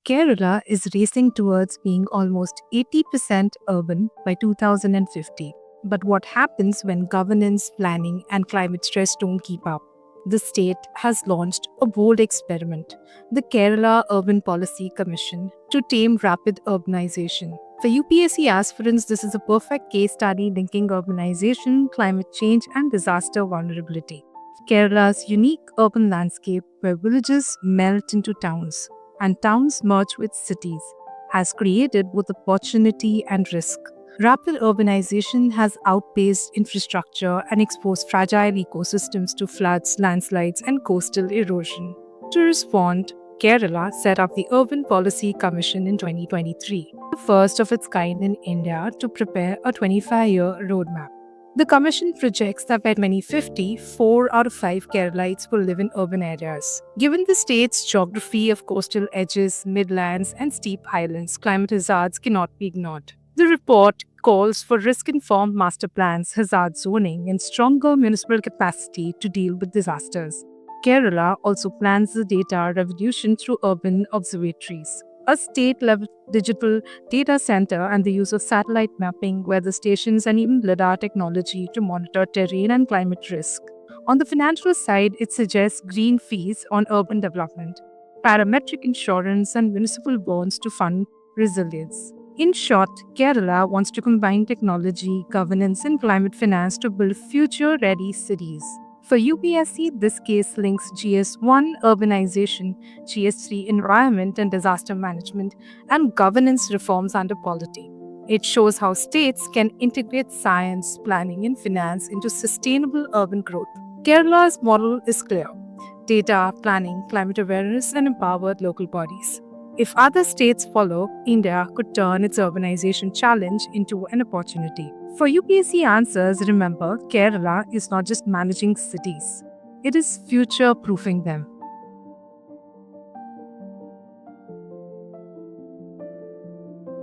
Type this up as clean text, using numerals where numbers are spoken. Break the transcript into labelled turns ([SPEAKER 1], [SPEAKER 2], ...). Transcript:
[SPEAKER 1] Kerala is racing towards being almost 80% urban by 2050. But what happens when governance, planning, and climate stress don't keep up? The state has launched a bold experiment, the Kerala Urban Policy Commission, to tame rapid urbanization. For UPSC aspirants, this is a perfect case study linking urbanization, climate change, and disaster vulnerability. Kerala's unique urban landscape, where villages melt into towns and towns merge with cities, has created both opportunity and risk. Rapid urbanization has outpaced infrastructure and exposed fragile ecosystems to floods, landslides, and coastal erosion. To respond, Kerala set up the Urban Policy Commission in 2023, the first of its kind in India to prepare a 25-year roadmap. The Commission projects that by 2050, 4 out of 5 Keralites will live in urban areas. Given the state's geography of coastal edges, midlands, and steep highlands, climate hazards cannot be ignored. The report calls for risk-informed master plans, hazard zoning, and stronger municipal capacity to deal with disasters. Kerala also plans the data revolution through urban observatories, a state-level digital data center, and the use of satellite mapping, weather stations, and even LiDAR technology to monitor terrain and climate risk. On the financial side, it suggests green fees on urban development, parametric insurance, and municipal bonds to fund resilience. In short, Kerala wants to combine technology, governance, and climate finance to build future-ready cities. For UPSC, this case links GS1 urbanization, GS3 environment and disaster management, and governance reforms under polity. It shows how states can integrate science, planning, and finance into sustainable urban growth. Kerala's model is clear: data, planning, climate awareness, and empowered local bodies. If other states follow, India could turn its urbanization challenge into an opportunity. For UPSC answers, remember, Kerala is not just managing cities, it is future proofing them.